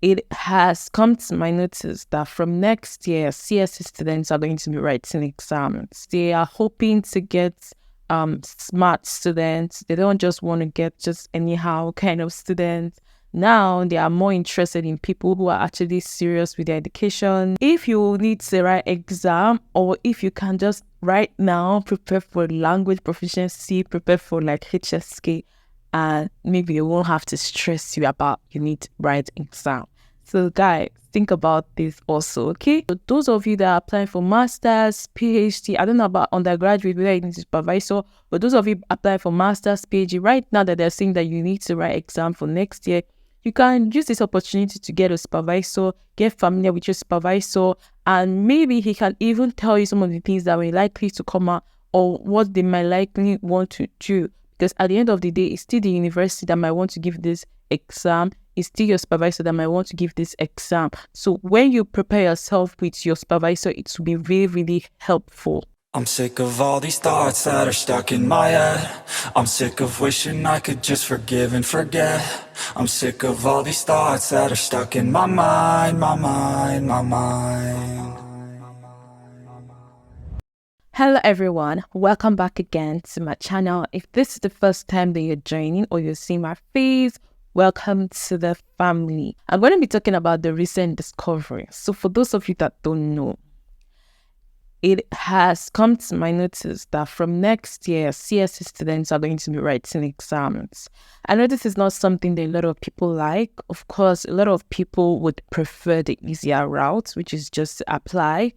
It has come to my notice that from next year, CSC students are going to be writing exams. They are hoping to get smart students. They don't just want to get just anyhow kind of students. Now they are more interested in people who are actually serious with their education. If you need to write exam, or if you can just right now prepare for language proficiency, prepare for like HSK, and maybe you won't have to stress you about you need to write exam. So guys, think about this also, okay? So those of you that are applying for masters, PhD, I don't know about undergraduate, whether you need a supervisor, but those of you applying for masters, PhD, right now that they're saying that you need to write exam for next year, you can use this opportunity to get a supervisor, get familiar with your supervisor, and maybe he can even tell you some of the things that were likely to come out or what they might likely want to do. Because at the end of the day, it's still the university that might want to give this exam. It's still your supervisor that might want to give this exam. So when you prepare yourself with your supervisor, it will be really, really helpful. I'm sick of all these thoughts that are stuck in my head. I'm sick of wishing I could just forgive and forget. I'm sick of all these thoughts that are stuck in my mind, my mind, my mind. Hello everyone, welcome back again to my channel. If this is the first time that you're joining or you're seeing my face, welcome to the family. I'm going to be talking about the recent discovery. So for those of you that don't know, it has come to my notice that from next year, CSC students are going to be writing exams. I know this is not something that a lot of people like. Of course, a lot of people would prefer the easier route, which is just to apply.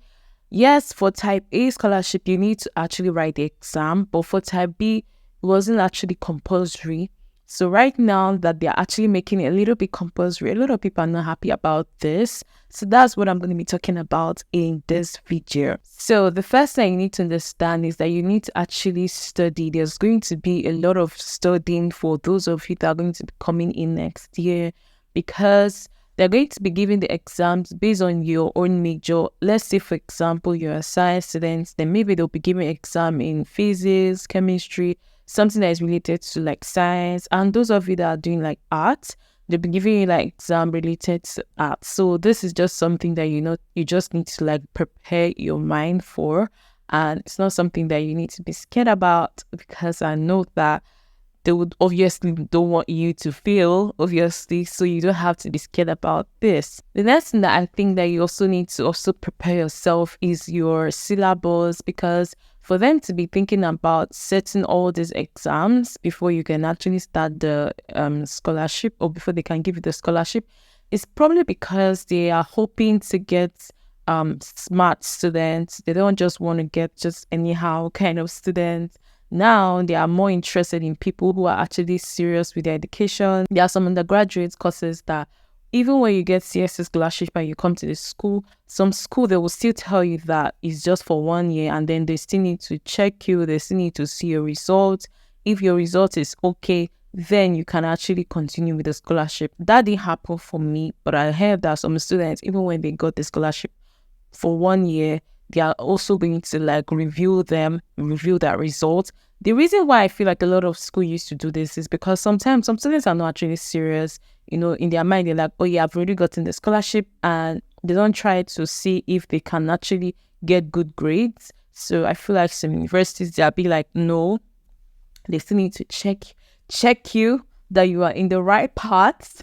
Yes, for type A scholarship, you need to actually write the exam, but for type B, it wasn't actually compulsory. So right now that they're actually making it a little bit compulsory, a lot of people are not happy about this. So that's what I'm going to be talking about in this video. So the first thing you need to understand is that you need to actually study. There's going to be a lot of studying for those of you that are going to be coming in next year, because they're going to be giving the exams based on your own major. Let's say, for example, you're a science student, then maybe they'll be giving an exam in physics, chemistry, something that is related to like science. And those of you that are doing like art, they'll be giving you like exam related to art. So this is just something that you just need to like prepare your mind for. And it's not something that you need to be scared about, because I know that they would obviously don't want you to fail, obviously, so you don't have to be scared about this. The next thing that I think that you also need to also prepare yourself is your syllabus, because for them to be thinking about setting all these exams before you can actually start the scholarship, or before they can give you the scholarship, is probably because they are hoping to get smart students. They don't just want to get just anyhow kind of students. Now they are more interested in people who are actually serious with their education. There are some undergraduate courses that even when you get CSC Scholarship and you come to the school, some school, they will still tell you that it's just for 1 year, and then they still need to check you. They still need to see your result. If your result is okay, then you can actually continue with the scholarship. That didn't happen for me, but I heard that some students, even when they got the scholarship for 1 year, they are also going to like review that result. The reason why I feel like a lot of school used to do this is because sometimes some students are not actually serious. In their mind, they're like, oh yeah, I've already gotten the scholarship, and they don't try to see if they can actually get good grades. So I feel like some universities, they'll be like, no, they still need to check you that you are in the right path.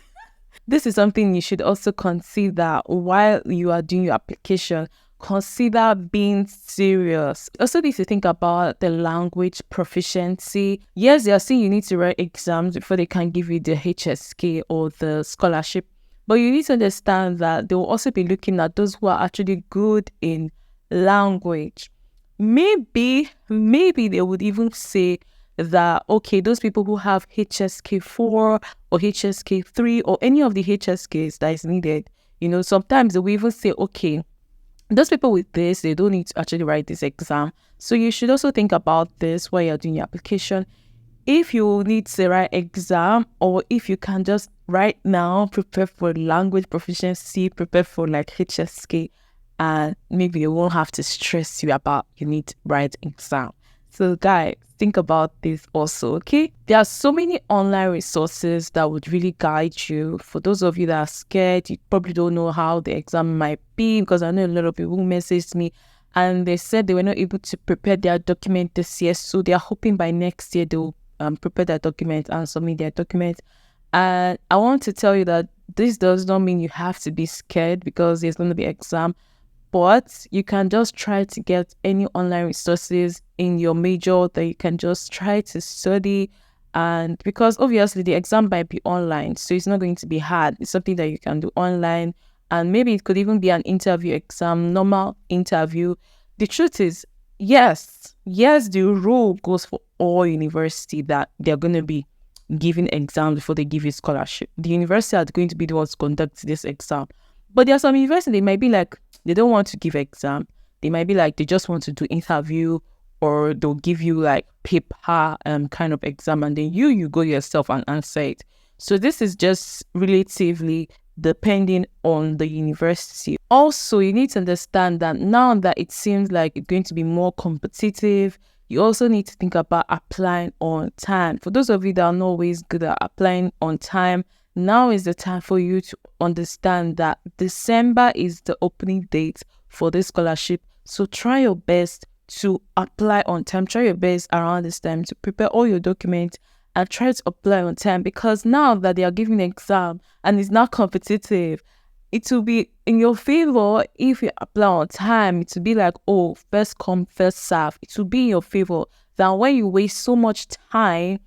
This is something you should also consider while you are doing your application. Consider being serious. Also need to think about the language proficiency. Yes, they are saying you need to write exams before they can give you the HSK or the scholarship, but you need to understand that they will also be looking at those who are actually good in language. Maybe they would even say that, okay, those people who have HSK4 or HSK3 or any of the HSKs that is needed, sometimes they will even say, okay, those people with this, they don't need to actually write this exam. So you should also think about this while you're doing your application. If you need to write exam, or if you can just right now prepare for language proficiency, prepare for like HSK, and maybe you won't have to stress you about you need to write exam. So guys, think about this also, okay? There are so many online resources that would really guide you. For those of you that are scared, you probably don't know how the exam might be, because I know a lot of people who messaged me and they said they were not able to prepare their document this year. So they are hoping by next year they'll prepare their document and submit their document. And I want to tell you that this does not mean you have to be scared because there's going to be exam. But you can just try to get any online resources in your major that you can just try to study. And because obviously the exam might be online, so it's not going to be hard. It's something that you can do online. And maybe it could even be an interview exam, normal interview. The truth is, yes, the rule goes for all university that they're going to be giving exams before they give you scholarship. The university are going to be the ones to conduct this exam. But there are some universities, they might be like, they don't want to give exam. They might be like, they just want to do interview, or they'll give you like paper kind of exam, and then you go yourself and answer it. So this is just relatively depending on the university. Also, you need to understand that now that it seems like it's going to be more competitive, you also need to think about applying on time. For those of you that are not always good at applying on time, now is the time for you to understand that December is the opening date for this scholarship. So try your best to apply on time. Try your best around this time to prepare all your documents and try to apply on time, because now that they are giving an exam and it's not competitive, it will be in your favor if you apply on time. It will be like, oh, first come, first serve. It will be in your favor than when you waste so much time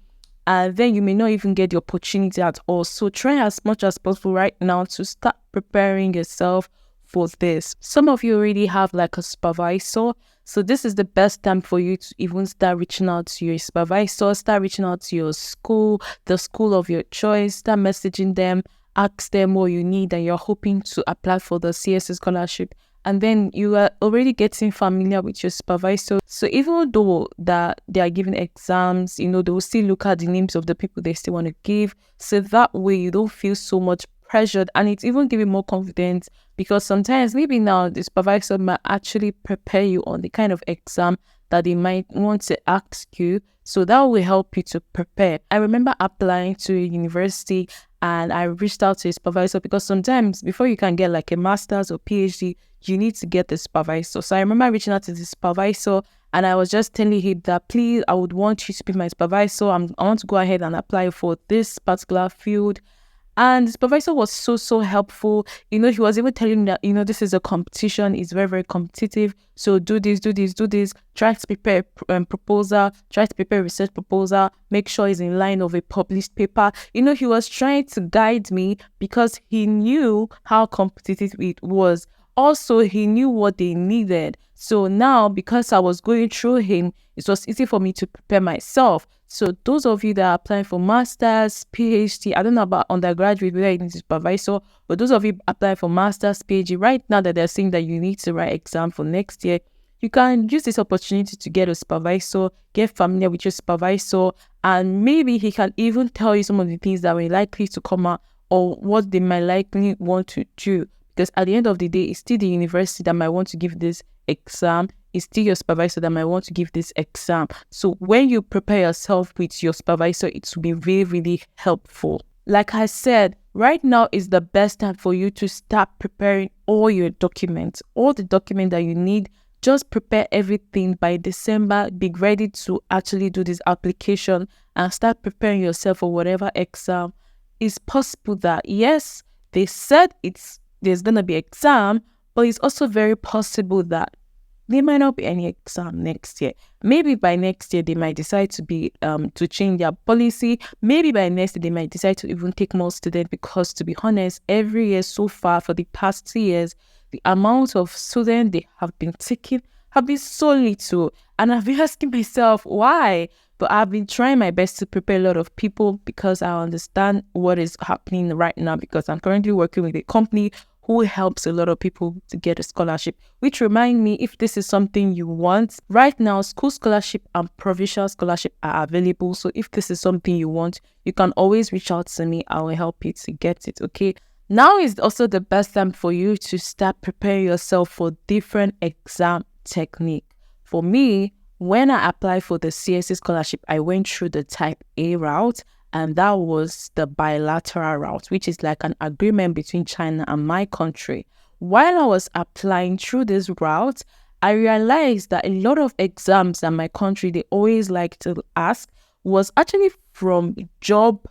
and then you may not even get the opportunity at all. So try as much as possible right now to start preparing yourself for this. Some of you already have like a supervisor. So this is the best time for you to even start reaching out to your supervisor, start reaching out to your school, the school of your choice, start messaging them, ask them what you need, and you're hoping to apply for the CSC scholarship. And then you are already getting familiar with your supervisor. So even though that they are giving exams, they will still look at the names of the people they still want to give. So that way you don't feel so much pressured, and it's even giving more confidence, because sometimes maybe now the supervisor might actually prepare you on the kind of exam that they might want to ask you. So that will help you to prepare. I remember applying to a university and I reached out to a supervisor, because sometimes before you can get like a master's or PhD, you need to get the supervisor. So I remember reaching out to the supervisor and I was just telling him that, please, I would want you to be my supervisor. I want to go ahead and apply for this particular field. And the supervisor was so helpful. He was even telling me that, this is a competition. It's very, very competitive. So do this. Try to prepare a proposal. Try to prepare a research proposal. Make sure it's in line of a published paper. He was trying to guide me because he knew how competitive it was. Also, he knew what they needed. So now, because I was going through him, it was easy for me to prepare myself. So those of you that are applying for masters, PhD, I don't know about undergraduate, whether you need a supervisor, but those of you applying for masters, PhD, right now that they're saying that you need to write exam for next year, you can use this opportunity to get a supervisor, get familiar with your supervisor, and maybe he can even tell you some of the things that were likely to come out or what they might likely want to do. Because at the end of the day, it's still the university that might want to give this exam. It's still your supervisor that might want to give this exam. So when you prepare yourself with your supervisor, it will be really, really helpful. Like I said, right now is the best time for you to start preparing all your documents, all the documents that you need. Just prepare everything by December. Be ready to actually do this application and start preparing yourself for whatever exam. It's possible that, yes, they said there's going to be exam, but it's also very possible that there might not be any exam next year. Maybe by next year, they might decide to change their policy. Maybe by next year, they might decide to even take more students, because to be honest, every year so far for the past 2 years, the amount of students they have been taking have been so little. And I've been asking myself, why? But I've been trying my best to prepare a lot of people, because I understand what is happening right now, because I'm currently working with a company who helps a lot of people to get a scholarship. Which remind me, if this is something you want, right now, school scholarship and provincial scholarship are available. So if this is something you want, you can always reach out to me. I will help you to get it, okay? Now is also the best time for you to start preparing yourself for different exam technique. For me, When I applied for the CSC scholarship, I went through the type A route, and that was the bilateral route, which is like an agreement between China and my country. While I was applying through this route, I realized that a lot of exams that my country they always like to ask was actually from job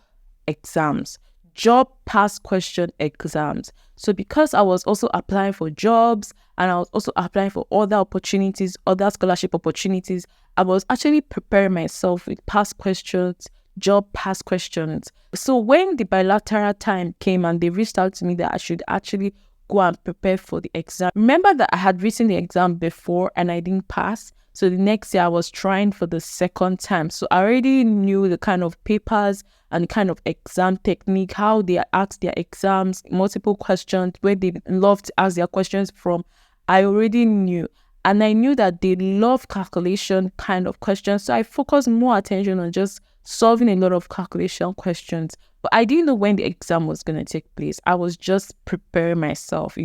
exams, job past question exams. So because I was also applying for jobs and I was also applying for other opportunities, other scholarship opportunities, I was actually preparing myself with past questions, job past questions. So when the bilateral time came and they reached out to me that I should actually go and prepare for the exam. Remember that I had written the exam before and I didn't pass. So the next year I was trying for the second time. So I already knew the kind of papers and kind of exam technique, how they ask their exams, multiple questions, where they love to ask their questions from. I already knew. And I knew that they love calculation kind of questions. So I focused more attention on just solving a lot of calculation questions. But I didn't know when the exam was going to take place. I was just preparing myself,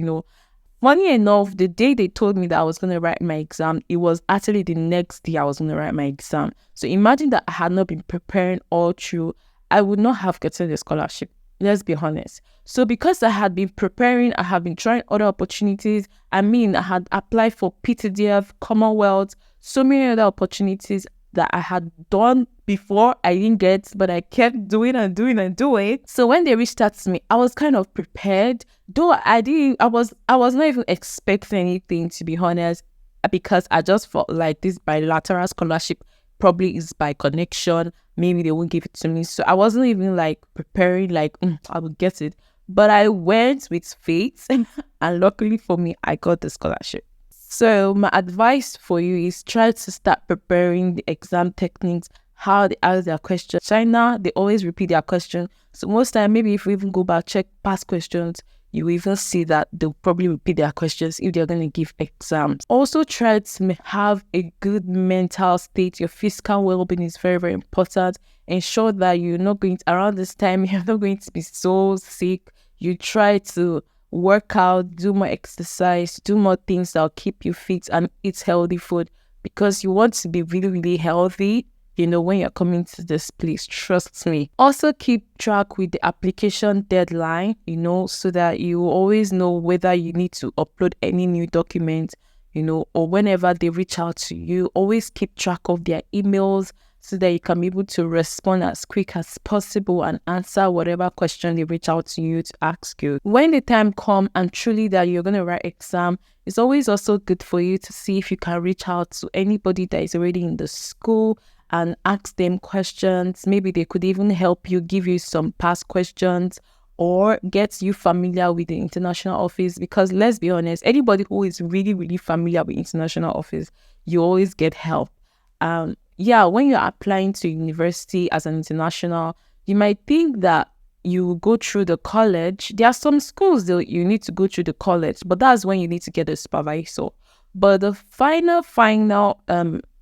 Funny enough, the day they told me that I was going to write my exam, it was actually the next day I was going to write my exam. So imagine that I had not been preparing all through, I would not have gotten the scholarship. Let's be honest. So because I had been preparing, I had been trying other opportunities. I had applied for PTDF, Commonwealth, so many other opportunities that I had done before I didn't get, but I kept doing and doing and doing. So when they reached out to me, I was kind of prepared, though I was not even expecting anything, to be honest, because I just felt like this bilateral scholarship probably is by connection. Maybe they won't give it to me. So I wasn't even like preparing, like I will get it. But I went with faith and luckily for me, I got the scholarship. So my advice for you is try to start preparing the exam techniques, how they ask their questions. China, they always repeat their question. So most time, maybe if you even go back, check past questions, you will even see that they'll probably repeat their questions if they're going to give exams. Also try to have a good mental state. Your physical well-being is very, very important. Ensure that you're not going to, around this time, you're not going to be so sick. You try to work out, do more exercise, do more things that'll keep you fit and eat healthy food because you want to be really, really healthy, when you're coming to this place. Trust me. Also keep track with the application deadline, so that you always know whether you need to upload any new document, or whenever they reach out to you, always keep track of their emails so that you can be able to respond as quick as possible and answer whatever question they reach out to you to ask you. When the time comes and truly that you're going to write exam, it's always also good for you to see if you can reach out to anybody that is already in the school and ask them questions. Maybe they could even help you, give you some past questions or get you familiar with the international office, because let's be honest, anybody who is really, really familiar with international office, you always get help. When you're applying to university as an international, you might think that you go through the college. There are some schools that you need to go through the college, but that's when you need to get a supervisor. But the final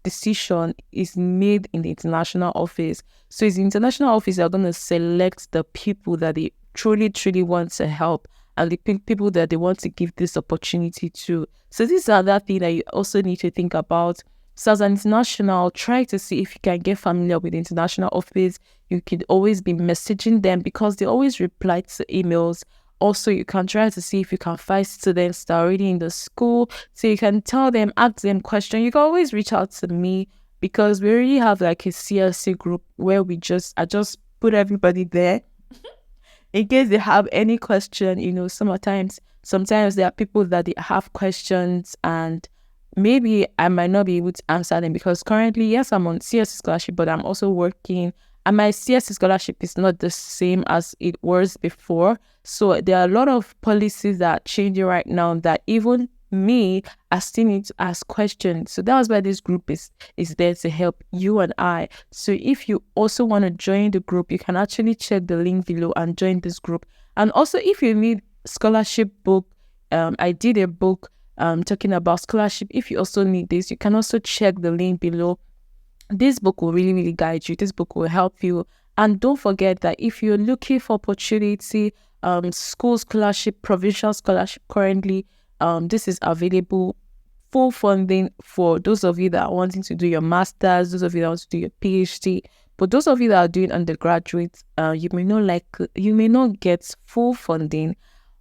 decision is made in the international office. So it's the international office that are going to select the people that they truly, truly want to help and the people that they want to give this opportunity to. So these are other things that you also need to think about. So as an international, try to see if you can get familiar with the international office. You could always be messaging them because they always reply to emails. Also, you can try to see if you can find students that are already in the school. So you can tell them, ask them questions. You can always reach out to me because we already have like a CSC group where I just put everybody there. In case they have any question, sometimes there are people that they have questions and maybe I might not be able to answer them because currently, yes, I'm on CSC scholarship, but I'm also working and my CSC scholarship is not the same as it was before. So there are a lot of policies that are changing right now that even me, I still need to ask questions. So that's why this group is there to help you and I. So if you also want to join the group, you can actually check the link below and join this group. And also if you need scholarship book, I did a book talking about scholarship. If you also need this, you can also check the link below. This book will really, really guide you. This book will help you. And don't forget that if you're looking for opportunity, school scholarship, provincial scholarship currently, this is available full funding for those of you that are wanting to do your master's, those of you that want to do your PhD. But those of you that are doing undergraduate, you may not get full funding.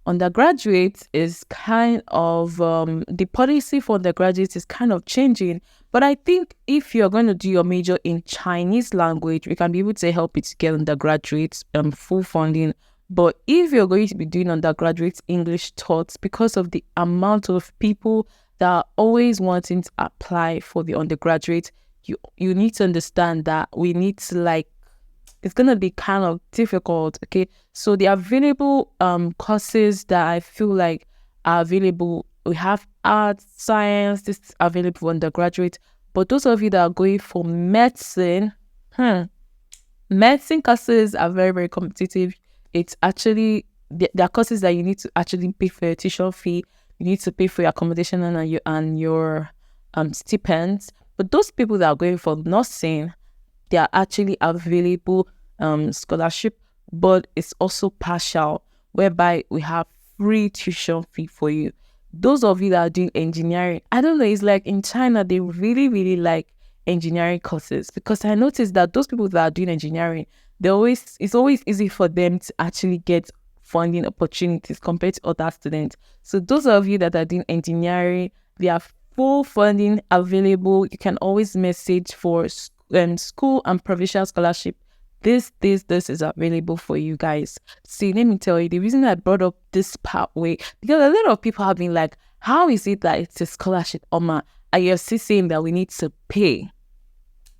Undergraduate is kind of the policy for undergraduates is kind of changing. But I think if you're going to do your major in Chinese language, we can be able to help you to get undergraduate full funding. But if you're going to be doing undergraduate English taught, because of the amount of people that are always wanting to apply for the undergraduate, you need to understand that we need to it's going to be kind of difficult, okay? So the available courses that I feel like are available, we have art, science, this is available for undergraduate. But those of you that are going for medicine, medicine courses are very, very competitive. It's actually, there are courses that you need to actually pay for your tuition fee. You need to pay for your accommodation and your stipends. But those people that are going for nursing, they are actually available scholarship, but it's also partial, whereby we have free tuition fee for you. Those of you that are doing engineering, I don't know, it's like in China, they really, really like engineering courses, because I noticed that those people that are doing engineering, it's always easy for them to actually get funding opportunities compared to other students. So those of you that are doing engineering, they have full funding available. You can always message for school and provincial scholarship. This is available for you guys. See, let me tell you, the reason I brought up this pathway, because a lot of people have been like, how is it that it's a scholarship, Oma, and you're still saying that we need to pay?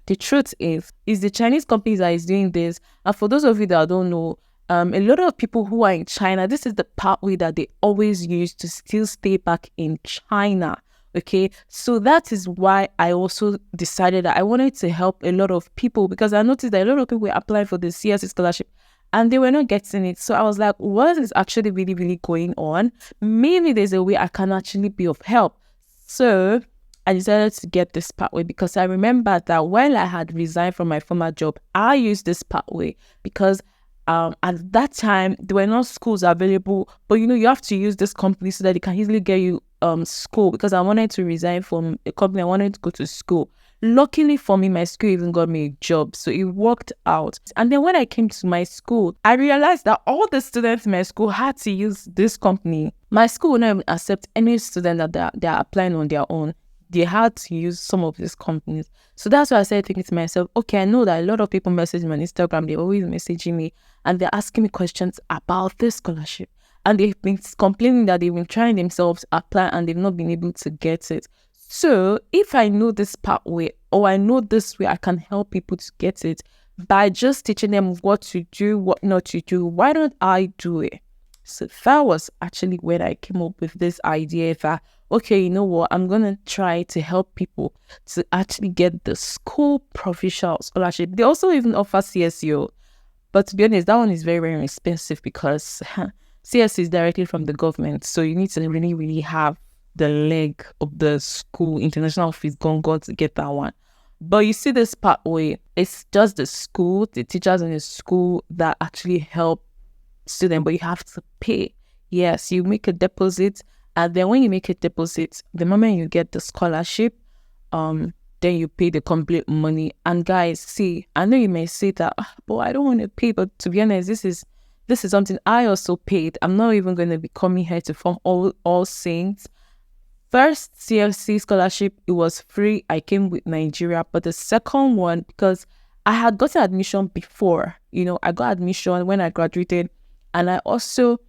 The truth is the Chinese companies that is doing this. And for those of you that don't know, a lot of people who are in China, this is the pathway that they always use to still stay back in China. Okay, so that is why I also decided that I wanted to help a lot of people, because I noticed that a lot of people were applying for the CSC scholarship and they were not getting it. So I was like, what is actually really, really going on? Maybe there's a way I can actually be of help. So I decided to get this pathway, because I remember that while I had resigned from my former job, I used this pathway because at that time there were not schools available, but you have to use this company so that they can easily get you school, because I wanted to resign from a company. I wanted to go to school. Luckily for me, my school even got me a job, so it worked out. And then when I came to my school, I realized that all the students in my school had to use this company. My school would not even accept any student that they are applying on their own. They had to use some of these companies. So that's why I started thinking to myself, okay, I know that a lot of people message me on Instagram. They're always messaging me and they're asking me questions about this scholarship. And they've been complaining that they've been trying themselves to apply and they've not been able to get it. So if I know this pathway, or I know this way I can help people to get it by just teaching them what to do, what not to do, why don't I do it? So that was actually when I came up with this idea that, okay, you know what, I'm going to try to help people to actually get the school provincial scholarship. They also even offer CSU. But to be honest, that one is very, very expensive, because CS is directly from the government. So you need to really, really have the leg of the school, international fees gone to get that one. But you see this pathway, it's just the school, the teachers in the school that actually help students, but you have to pay. Yes, you make a deposit, and then when you make a deposit, the moment you get the scholarship, then you pay the complete money. And guys, see, I know you may say that, but I don't want to pay. But to be honest, this is something I also paid. I'm not even going to be coming here to form all saints. First CSC scholarship, it was free. I came with Nigeria. But the second one, because I had gotten admission before, I got admission when I graduated, and I also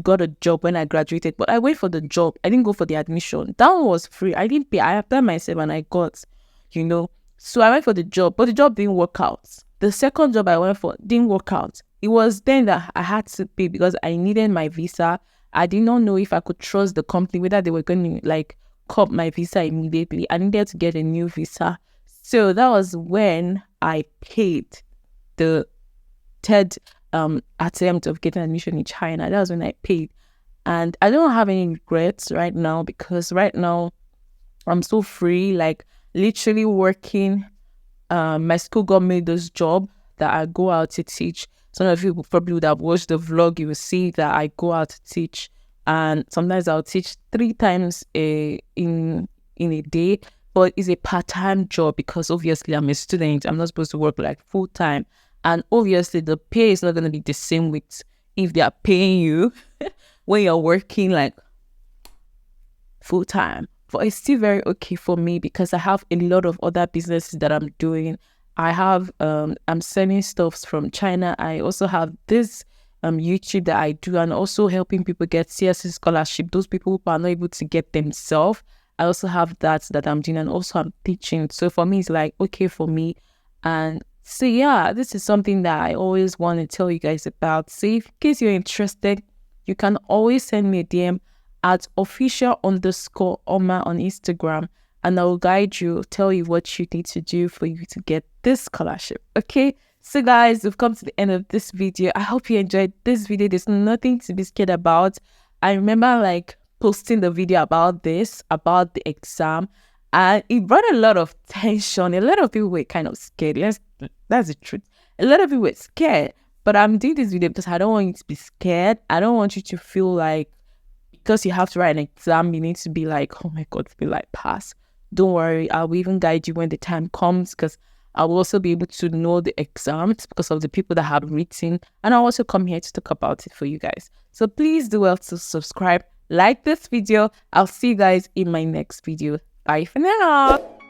got a job when I graduated. But I went for the job. I didn't go for the admission. That one was free. I didn't pay. I applied myself and I got, So I went for the job, but the job didn't work out. The second job I went for didn't work out. It was then that I had to pay, because I needed my visa. I did not know if I could trust the company, whether they were going to cut my visa immediately. I needed to get a new visa. So that was when I paid the third attempt of getting admission in China. That was when I paid. And I don't have any regrets right now, because right now I'm so free, literally working. My school got me this job that I go out to teach. Some of you probably would have watched the vlog. You will see that I go out to teach, and sometimes I'll teach 3 times in in a day, but it's a part-time job because obviously I'm a student. I'm not supposed to work like full-time. And obviously the pay is not going to be the same with if they are paying you when you're working like full-time. But it's still very okay for me because I have a lot of other businesses that I'm doing. I have I'm selling stuff from China. I also have this YouTube that I do, and also helping people get CSC scholarship. Those people who are not able to get themselves, I also have that I'm doing, and also I'm teaching. So for me, it's like okay for me. And so yeah, this is something that I always want to tell you guys about. So if in case you're interested, you can always send me a DM at official_Oma on Instagram, and I will guide you, tell you what you need to do for you to get this scholarship. Okay, so guys, we've come to the end of this video. I hope you enjoyed this video. There's nothing to be scared about. I remember like posting the video about this, about the exam, and it brought a lot of tension. A lot of people were kind of scared. Yes, that's the truth. A lot of people were scared, but I'm doing this video because I don't want you to be scared. I don't want you to feel like because you have to write an exam, you need to be like, oh my God, feel like pass. Don't worry, I will even guide you when the time comes, because I will also be able to know the exams because of the people that have written, and I'll also come here to talk about it for you guys. So please do well to subscribe, like this video. I'll see you guys in my next video. Bye for now.